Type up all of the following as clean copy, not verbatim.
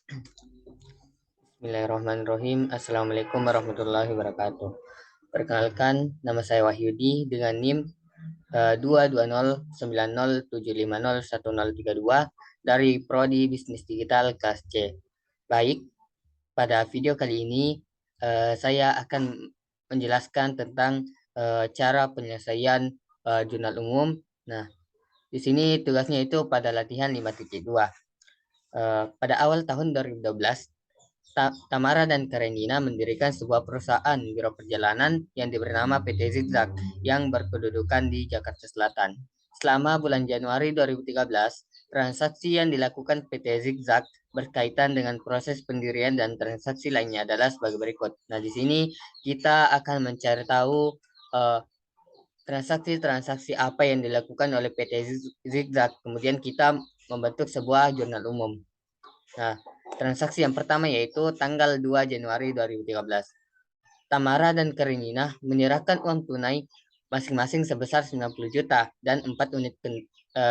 Bismillahirrahmanirrahim. Assalamualaikum warahmatullahi wabarakatuh. Perkenalkan, nama saya Wahyudi dengan NIM 22090701032 dari Prodi Bisnis Digital kelas C. Baik, pada video kali ini saya akan menjelaskan tentang cara penyelesaian jurnal umum. Nah, di sini tugasnya itu pada latihan 5.2. Pada awal tahun 2012, Tamara dan Karenina mendirikan sebuah perusahaan biro perjalanan yang diberi nama PT Zigzag yang berkedudukan di Jakarta Selatan. Selama bulan Januari 2013, transaksi yang dilakukan PT Zigzag berkaitan dengan proses pendirian dan transaksi lainnya adalah sebagai berikut. Nah, di sini kita akan mencari tahu uh, transaksi-transaksi apa yang dilakukan oleh PT Zigzag. Kemudian kita membentuk sebuah jurnal umum. Nah, transaksi yang pertama yaitu tanggal 2 Januari 2013. Tamara dan Karenina menyerahkan uang tunai masing-masing sebesar 90 juta dan 4 unit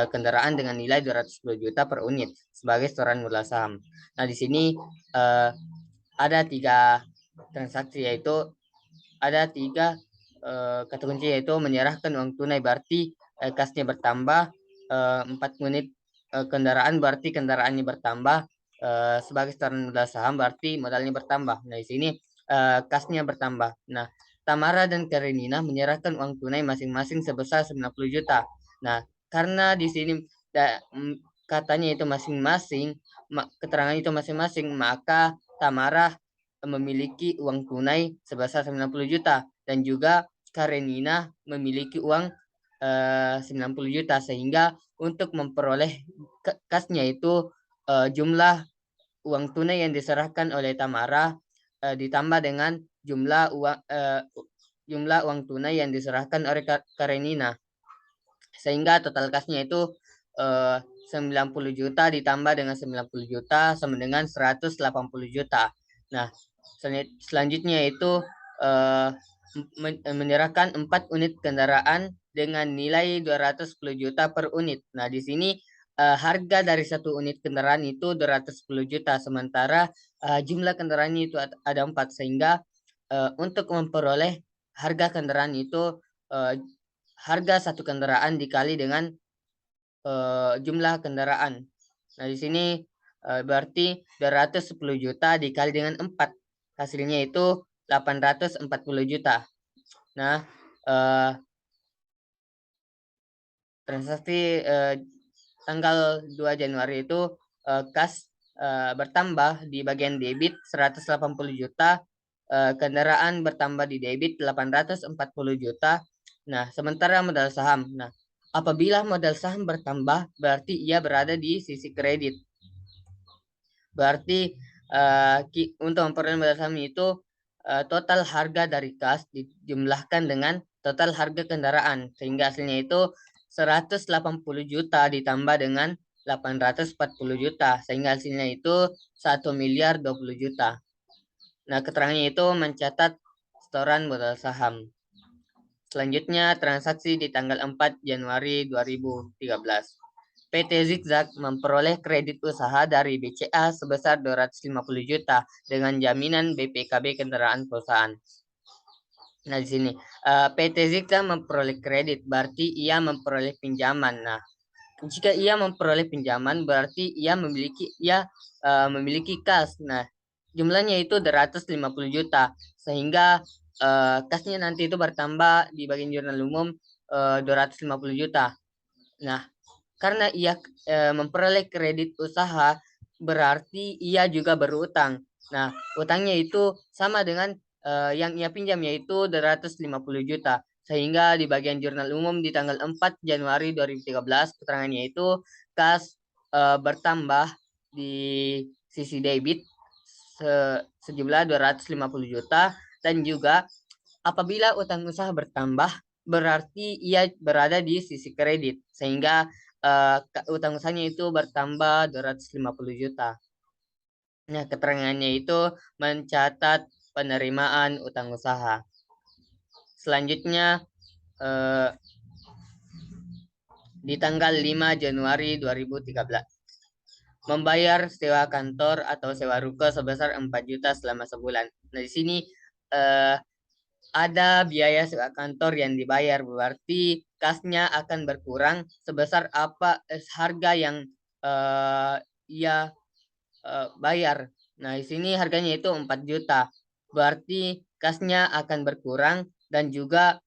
kendaraan dengan nilai 210 juta per unit sebagai setoran modal saham. Nah, di sini uh, ada 3 transaksi, yaitu ada 3 kata kunci, yaitu menyerahkan uang tunai berarti kasnya bertambah, 4 unit kendaraan berarti kendaraannya bertambah, sebagai setoran modal saham berarti modalnya bertambah. Nah, di sini kasnya bertambah. Nah, Tamara dan Karenina menyerahkan uang tunai masing-masing sebesar 90 juta. Nah, karena di sini katanya itu masing-masing, keterangan itu masing-masing, maka Tamara memiliki uang tunai sebesar 90 juta dan juga Karenina memiliki uang 90 juta, sehingga untuk memperoleh kasnya itu jumlah uang tunai yang diserahkan oleh Tamara ditambah dengan jumlah uang tunai yang diserahkan oleh Karenina, sehingga total kasnya itu 90 juta ditambah dengan 90 juta sama dengan 180 juta. Nah, selanjutnya itu menyerahkan 4 unit kendaraan dengan nilai 210 juta per unit. Nah, di sini harga dari satu unit kendaraan itu 210 juta, sementara jumlah kendaraannya itu ada 4, sehingga untuk memperoleh harga kendaraan itu harga satu kendaraan dikali dengan jumlah kendaraan. Nah, di sini berarti 210 juta dikali dengan 4. Hasilnya itu 840 juta. Nah, transaksi tanggal 2 Januari itu kas bertambah di bagian debit 180 juta, kendaraan bertambah di debit 840 juta. Nah, sementara modal saham. Nah, apabila modal saham bertambah, berarti ia berada di sisi kredit. Berarti untuk memperoleh modal saham itu total harga dari kas dijumlahkan dengan total harga kendaraan, sehingga hasilnya itu 180 juta ditambah dengan 840 juta, sehingga hasilnya itu 1 miliar 20 juta. Nah, keterangannya itu mencatat setoran modal saham. Selanjutnya, transaksi di tanggal 4 Januari 2013. PT Zigzag memperoleh kredit usaha dari BCA sebesar 250 juta dengan jaminan BPKB kendaraan perusahaan. Nah, di sini PT Zigzag memperoleh kredit berarti ia memperoleh pinjaman. Nah, jika ia memperoleh pinjaman berarti ia memiliki kas. Nah, jumlahnya itu 250 juta, sehingga kasnya nanti itu bertambah di bagian jurnal umum 250 juta. Nah, karena ia memperoleh kredit usaha, berarti ia juga berutang. Nah, utangnya itu sama dengan yang ia pinjam, yaitu 250 juta. Sehingga di bagian jurnal umum di tanggal 4 Januari 2013, keterangannya itu kas bertambah di sisi debit sejumlah 250 juta, dan juga apabila utang usaha bertambah, berarti ia berada di sisi kredit, sehingga utang usahanya itu bertambah 250 juta. Nah, keterangannya itu mencatat penerimaan utang usaha. Selanjutnya, di tanggal 5 Januari 2013. membayar sewa kantor atau sewa ruko sebesar 4 juta selama sebulan. Nah, di sini eh, ada biaya sewa kantor yang dibayar, berarti kasnya akan berkurang sebesar apa harga yang eh, ia bayar. Nah, di sini harganya itu 4 juta. Berarti kasnya akan berkurang dan juga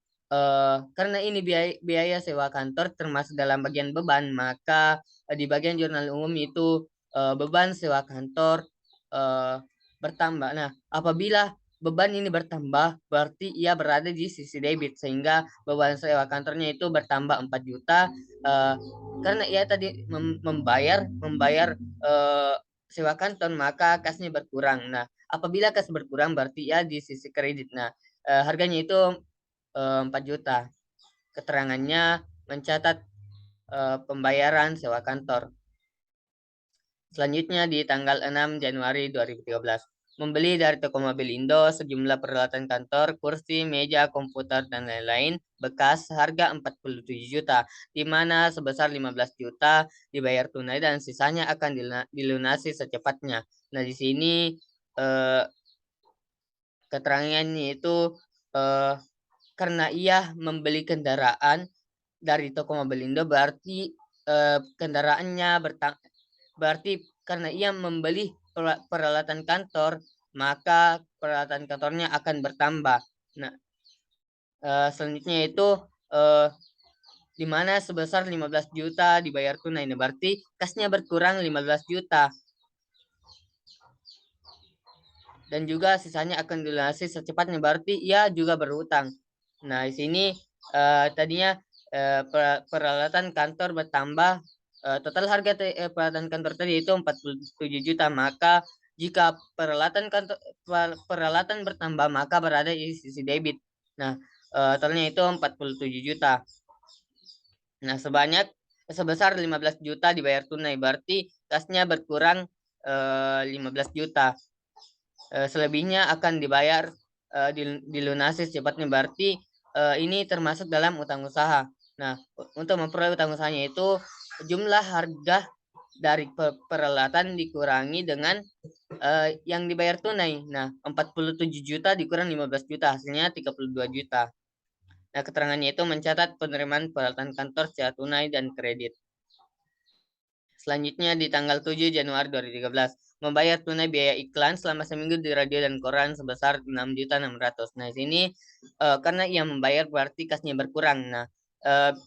karena ini biaya sewa kantor termasuk dalam bagian beban, maka di bagian jurnal umum itu beban sewa kantor eh, bertambah. Nah, apabila beban ini bertambah, berarti ia berada di sisi debit sehingga beban sewa kantornya itu bertambah 4 juta eh, karena ia tadi membayar eh, sewa kantor, maka kasnya berkurang. Nah, apabila kas berkurang berarti ya di sisi kredit. Nah, harganya itu 4 juta. Keterangannya mencatat pembayaran sewa kantor. Selanjutnya di tanggal 6 Januari 2013, membeli dari toko mobil Indo sejumlah peralatan kantor, kursi, meja, komputer, dan lain-lain bekas harga 47 juta, di mana sebesar 15 juta dibayar tunai dan sisanya akan dilunasi secepatnya. Nah, di sini eh, keterangannya itu eh, karena ia membeli kendaraan dari toko mobil Indo berarti kendaraannya berarti karena ia membeli peralatan kantor, maka peralatan kantornya akan bertambah. Nah, selanjutnya itu eh, di mana sebesar 15 juta dibayar tunai. Nah, berarti kasnya berkurang 15 juta dan juga sisanya akan dilunasi secepatnya, berarti ia juga berhutang. Nah, di sini tadinya peralatan kantor bertambah, total harga peralatan kantor tadi itu 47 juta, maka jika peralatan bertambah maka berada di sisi debit. Nah, totalnya itu 47 juta. Nah, sebesar 15 juta dibayar tunai, berarti kasnya berkurang 15 juta. Selebihnya akan dibayar dilunasi secepatnya, berarti ini termasuk dalam utang usaha. Nah, untuk memperoleh utang usahanya itu jumlah harga dari peralatan dikurangi dengan yang dibayar tunai. Nah, 47 juta dikurang 15 juta, hasilnya 32 juta. Nah, keterangannya itu mencatat penerimaan peralatan kantor secara tunai dan kredit. Selanjutnya di tanggal 7 Januari 2013, membayar tunai biaya iklan selama seminggu di radio dan koran sebesar 6.600.000. Nah, di sini karena ia membayar berarti kasnya berkurang. Nah,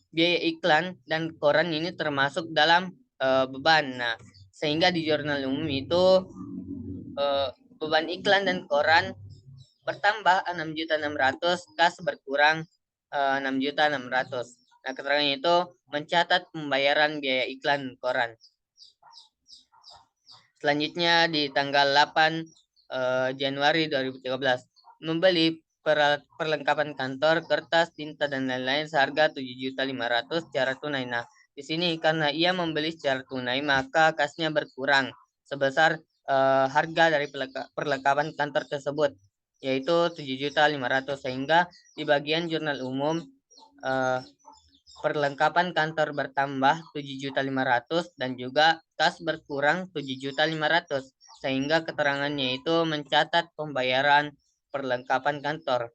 biaya iklan dan koran ini termasuk dalam beban. Nah, sehingga di jurnal umum itu beban iklan dan koran bertambah 6.600.000, kas berkurang 6.600.000. Nah, keterangannya itu mencatat pembayaran biaya iklan koran. Selanjutnya di tanggal 8 Januari 2013, membeli perlengkapan kantor, kertas, tinta, dan lain-lain seharga 7.500.000 secara tunai. Nah, di sini karena ia membeli secara tunai, maka kasnya berkurang sebesar harga dari perlengkapan kantor tersebut, yaitu 7.500.000, sehingga di bagian jurnal umum perlengkapan kantor bertambah 7.500.000 dan juga kas berkurang 7.500.000, sehingga keterangannya itu mencatat pembayaran perlengkapan kantor.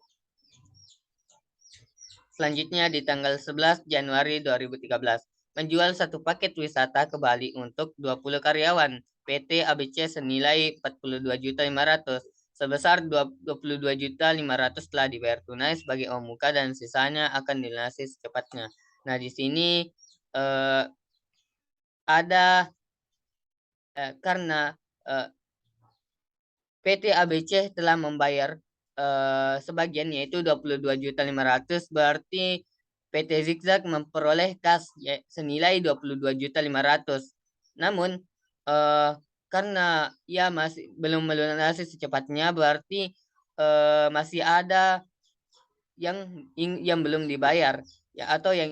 Selanjutnya di tanggal 11 Januari 2013, menjual satu paket wisata ke Bali untuk 20 karyawan PT ABC senilai 42.500.000. Sebesar 22.500.000 telah dibayar tunai sebagai uang muka dan sisanya akan dilunasi secepatnya. Nah, di sini ada karena PT ABC telah membayar sebagian yaitu 22.500.000, berarti PT Zigzag memperoleh kas senilai 22.500.000. Namun karena ia masih belum melunasi secepatnya, berarti masih ada yang belum dibayar ya, atau yang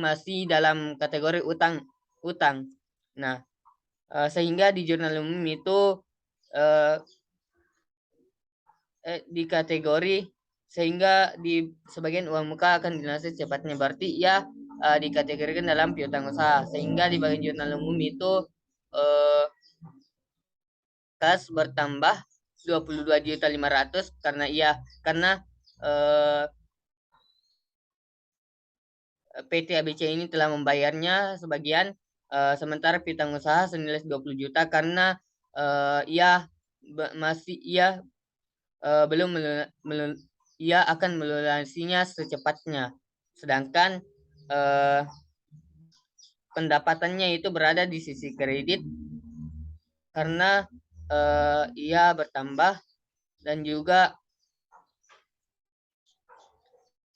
masih dalam kategori utang. Nah, sehingga di jurnal umum itu di kategori sehingga di sebagian uang muka akan dilunasi secepatnya. Berarti ia dikategorikan dalam piutang usaha, sehingga di bagian jurnal umum itu kas bertambah 22.500.000 karena PT ABC ini telah membayarnya sebagian, sementara piutang usaha senilai 20 juta karena ia belum ia akan melunasinya secepatnya. Sedangkan pendapatannya itu berada di sisi kredit karena ia bertambah dan juga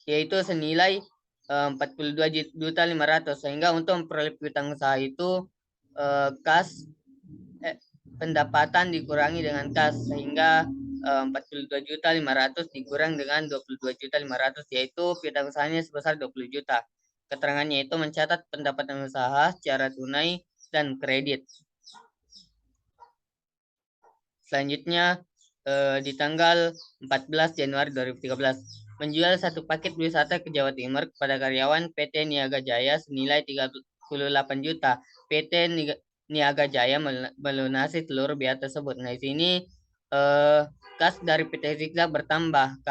yaitu senilai 42.500.000, sehingga untuk memperoleh piutang usaha itu kas pendapatan dikurangi dengan kas, sehingga 42.500.000 dikurang dengan 22.500.000, yaitu piutang usahanya sebesar 20 juta. Keterangannya itu mencatat pendapatan usaha secara tunai dan kredit. Selanjutnya di tanggal 14 Januari 2013 menjual satu paket wisata ke Jawa Timur kepada karyawan PT Niaga Jaya senilai 38 juta. PT Niaga Jaya melunasi seluruh biaya tersebut. Nah, di sini kas dari PT Zigzag bertambah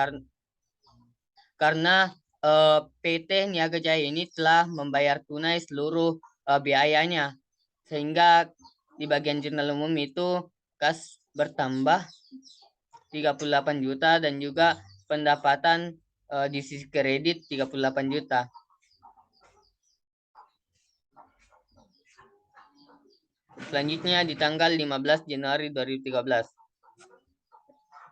karena PT Niaga Jaya ini telah membayar tunai seluruh biayanya, sehingga di bagian jurnal umum itu kas bertambah 38 juta dan juga pendapatan di sisi kredit 38 juta. Selanjutnya di tanggal 15 Januari 2013.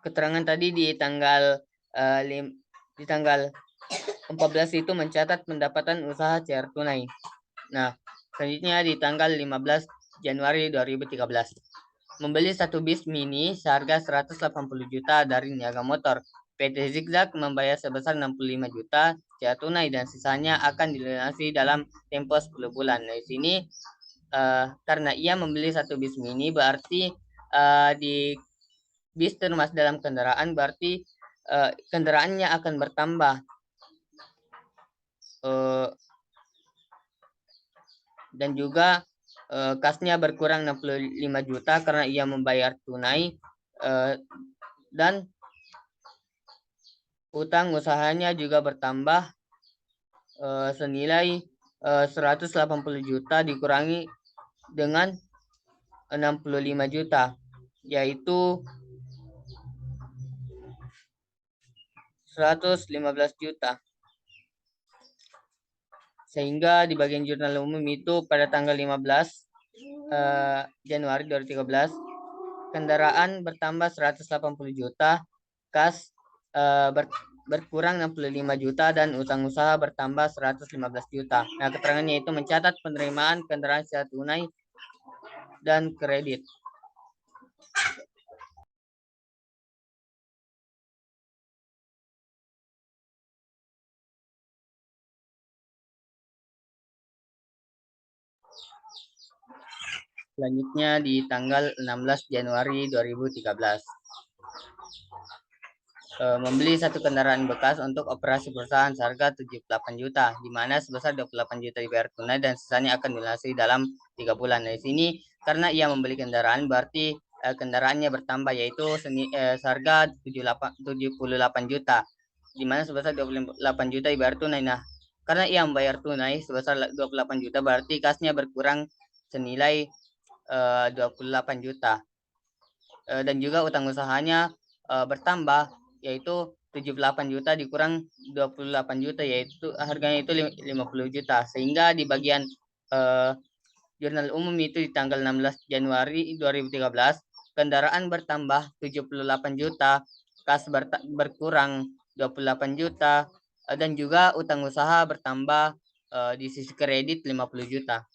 Keterangan tadi di tanggal 14 itu mencatat pendapatan usaha secara tunai. Nah, selanjutnya di tanggal 15 Januari 2013. Membeli satu bis mini seharga 180 juta dari Niaga Motor. PT Zigzag membayar sebesar 65 juta secara tunai dan sisanya akan dilunasi dalam tempo 10 bulan. Nah, di sini karena ia membeli satu bis mini berarti di bis termasuk dalam kendaraan, berarti kendaraannya akan bertambah. Dan juga kasnya berkurang 65 juta karena ia membayar tunai, dan utang usahanya juga bertambah senilai 180 juta dikurangi dengan 65 juta, yaitu 115 juta. Sehingga di bagian jurnal umum itu pada tanggal 15 Januari 2013, kendaraan bertambah 180 juta, kas berkurang 65 juta, dan utang usaha bertambah 115 juta. Nah, keterangannya itu mencatat penerimaan kendaraan secara tunai dan kredit. Selanjutnya di tanggal 16 Januari 2013. Membeli satu kendaraan bekas untuk operasi perusahaan seharga 78 juta, di mana sebesar 28 juta dibayar tunai dan sisanya akan dilunasi dalam 3 bulan. Dari sini, karena ia membeli kendaraan, berarti kendaraannya bertambah, yaitu seharga 78 juta, di mana sebesar 28 juta dibayar tunai. Nah, karena ia membayar tunai sebesar 28 juta, berarti kasnya berkurang senilai 28 juta. Dan juga utang usahanya bertambah, yaitu 78 juta dikurang 28 juta, yaitu harganya itu 50 juta. Sehingga di bagian jurnal umum itu di tanggal 16 Januari 2013, kendaraan bertambah 78 juta, kas berkurang 28 juta, dan juga utang usaha bertambah di sisi kredit 50 juta.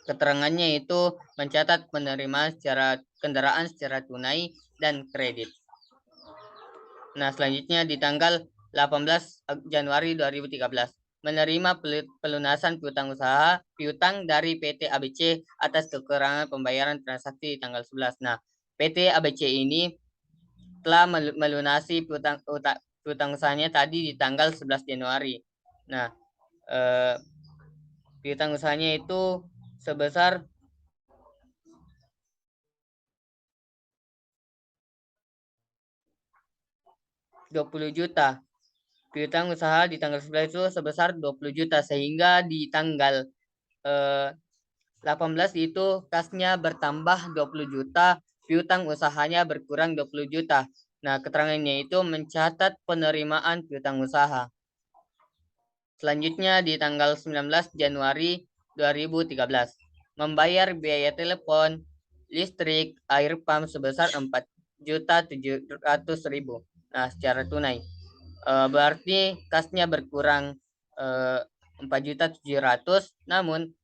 Keterangannya itu mencatat penerimaan kendaraan secara tunai dan kredit. Nah, selanjutnya di tanggal 18 Januari 2013 menerima pelunasan piutang dari PT ABC atas kekurangan pembayaran transaksi di tanggal 11. Nah, PT ABC ini telah melunasi piutang usahanya tadi di tanggal 11 Januari. Nah, piutang usahanya itu sebesar 20 juta. Piutang usaha di tanggal 11 itu sebesar 20 juta, sehingga di tanggal 18 itu kasnya bertambah 20 juta, piutang usahanya berkurang 20 juta. Nah, keterangannya itu mencatat penerimaan piutang usaha. Selanjutnya di tanggal 19 Januari 2013, membayar biaya telepon, listrik, air pump sebesar 4.700.000. Nah, secara tunai. Berarti kasnya berkurang 4.700.000, namun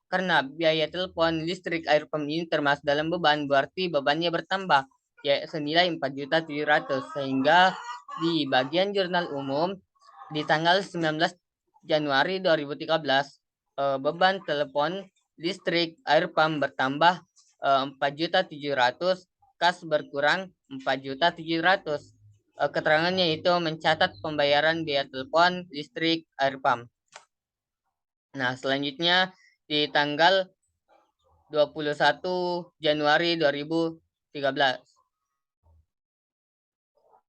karena biaya telepon, listrik, air pump ini termasuk dalam beban, berarti bebannya bertambah, ya senilai 4.700.000, sehingga di bagian jurnal umum di tanggal 19 Januari 2013 beban telepon, listrik, air pump bertambah 4.700.000, kas berkurang 4.700.000. Keterangannya itu mencatat pembayaran biaya telepon, listrik, air pump. Nah, selanjutnya di tanggal 21 Januari 2013,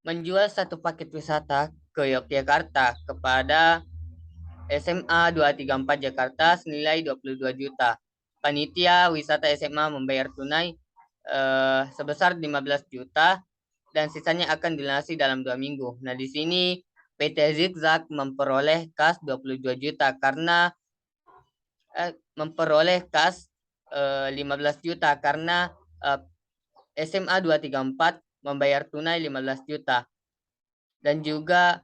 menjual satu paket wisata ke Yogyakarta kepada SMA 234 Jakarta senilai 22 juta. Panitia wisata SMA membayar tunai sebesar 15 juta dan sisanya akan dilunasi dalam 2 minggu. Nah, di sini PT Zigzag memperoleh kas 22 juta karena memperoleh kas 15 juta karena SMA 234 membayar tunai 15 juta. Dan juga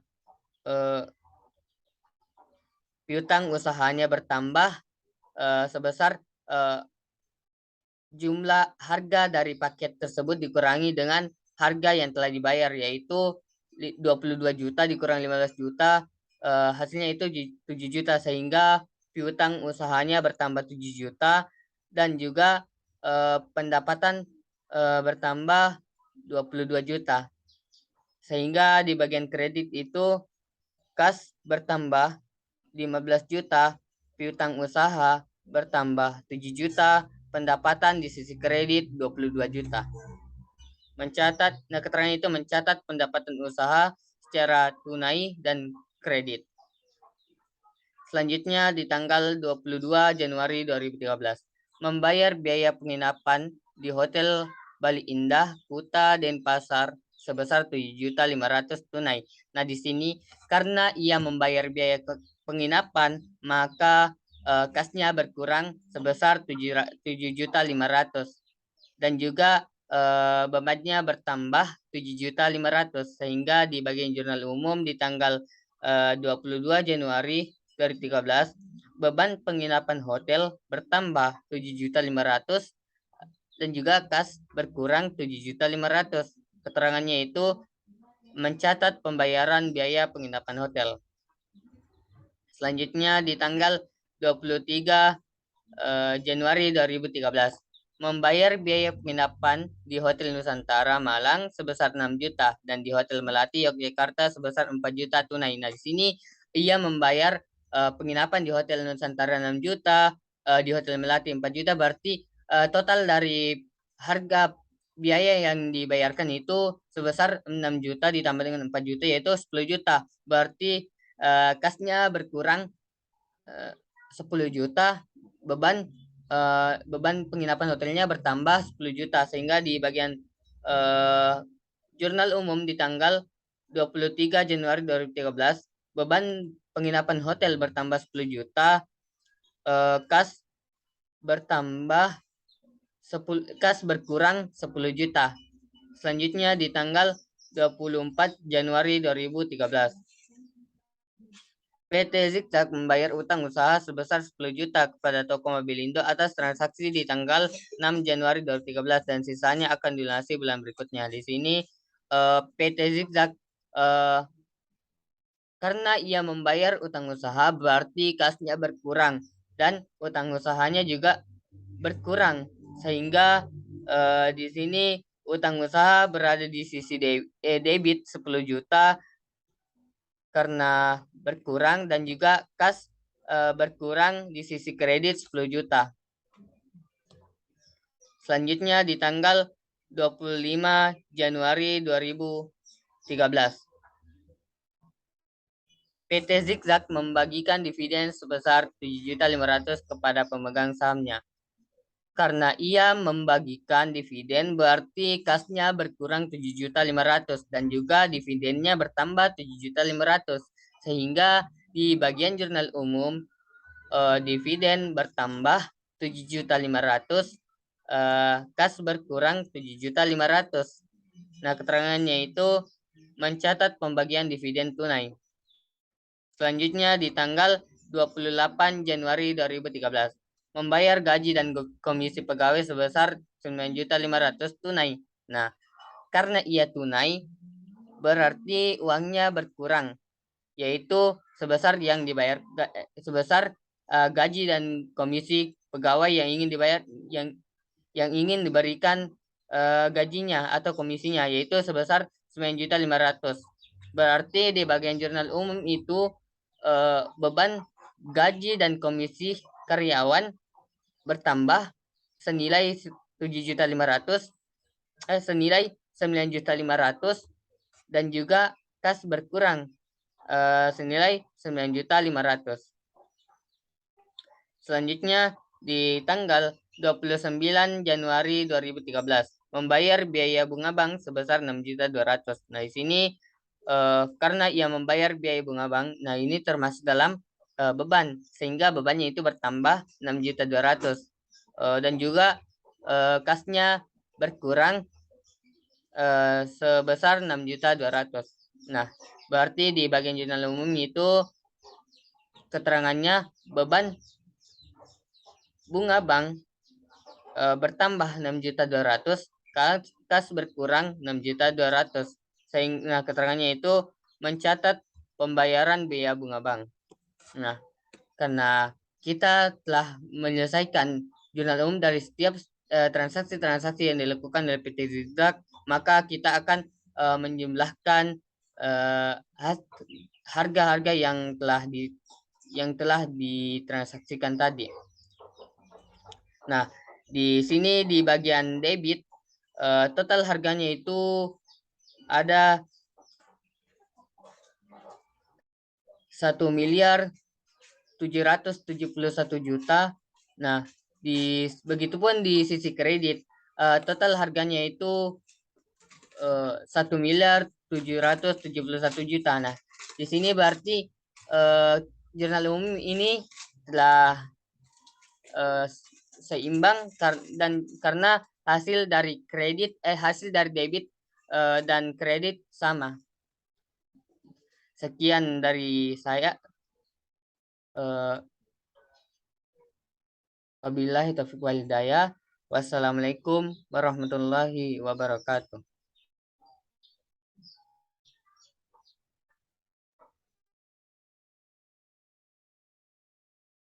piutang usahanya bertambah sebesar jumlah harga dari paket tersebut dikurangi dengan harga yang telah dibayar, yaitu 22 juta dikurangi 15 juta, hasilnya itu 7 juta, sehingga piutang usahanya bertambah 7 juta, dan juga pendapatan bertambah 22 juta. Sehingga di bagian kredit itu kas bertambah 15 juta, piutang usaha bertambah 7 juta, pendapatan di sisi kredit 22 juta. Nah, keterangan itu mencatat pendapatan usaha secara tunai dan kredit. Selanjutnya di tanggal 22 Januari 2013, membayar biaya penginapan di Hotel Bali Indah, Kuta, Denpasar sebesar 7.500.000 tunai. Nah, di sini karena ia membayar biaya penginapan, maka kasnya berkurang sebesar 7.500.000, dan juga bebannya bertambah 7.500.000, sehingga di bagian jurnal umum di tanggal 22 Januari 2013 beban penginapan hotel bertambah 7.500.000 dan juga kas berkurang 7.500.000. Keterangannya itu mencatat pembayaran biaya penginapan hotel. Selanjutnya di tanggal 23 Januari 2013, membayar biaya penginapan di Hotel Nusantara Malang sebesar 6 juta dan di Hotel Melati Yogyakarta sebesar 4 juta tunai. Nah, di sini ia membayar penginapan di Hotel Nusantara 6 juta, di Hotel Melati 4 juta, berarti total dari harga biaya yang dibayarkan itu sebesar 6 juta ditambah dengan 4 juta, yaitu 10 juta. Berarti kasnya berkurang 10 juta, beban penginapan hotelnya bertambah 10 juta, sehingga di bagian jurnal umum di tanggal 23 Januari 2013 beban penginapan hotel bertambah 10 juta, kas berkurang 10 juta. Selanjutnya di tanggal 24 Januari 2013, PT Zigzag membayar utang usaha sebesar 10 juta kepada toko Mobilindo atas transaksi di tanggal 6 Januari 2013 dan sisanya akan dilunasi bulan berikutnya. Di sini PT Zigzag karena ia membayar utang usaha berarti kasnya berkurang dan utang usahanya juga berkurang, sehingga di sini utang usaha berada di sisi debit 10 juta karena berkurang, dan juga kas berkurang di sisi kredit 10 juta. Selanjutnya di tanggal 25 Januari 2013. PT Zigzag membagikan dividen sebesar 7.500.000 kepada pemegang sahamnya. Karena ia membagikan dividen, berarti kasnya berkurang 7.500.000 dan juga dividennya bertambah 7.500.000. Sehingga di bagian jurnal umum dividen bertambah 7.500.000, kas berkurang 7.500.000. Nah, keterangannya itu mencatat pembagian dividen tunai. Selanjutnya di tanggal 28 Januari 2013, membayar gaji dan komisi pegawai sebesar 9.500.000 tunai. Nah, karena ia tunai, berarti uangnya berkurang, yaitu sebesar yang dibayar sebesar gaji dan komisi pegawai yang ingin dibayar, yang ingin diberikan gajinya atau komisinya, yaitu sebesar 9.500.000. Berarti di bagian jurnal umum itu beban gaji dan komisi karyawan bertambah senilai 7.500.000, senilai 9.500.000, dan juga kas berkurang senilai 9.500.000. Selanjutnya di tanggal 29 Januari 2013, membayar biaya bunga bank sebesar 6.200.000. Nah, di sini karena ia membayar biaya bunga bank, nah ini termasuk dalam beban, sehingga bebannya itu bertambah 6.200.000, dan juga kasnya berkurang sebesar 6.200.000. Nah, berarti di bagian jurnal umum itu keterangannya beban bunga bank bertambah 6.200.000, kas berkurang 6.200.000. Sehingga keterangannya itu mencatat pembayaran biaya bunga bank. Nah, karena kita telah menyelesaikan jurnal umum dari setiap transaksi-transaksi yang dilakukan oleh PT Zigzag, maka kita akan menjumlahkan harga-harga yang telah ditransaksikan tadi. Nah, di sini di bagian debit, total harganya itu ada 1.771.000.000. Nah, begitupun di sisi kredit, total harganya itu 1.771.000.000. Nah, di sini berarti jurnal umum ini telah seimbang dan karena hasil dari debit dan kredit sama. Sekian dari saya. Wabillahi taufiq wal hidayah. Wassalamualaikum warahmatullahi wabarakatuh.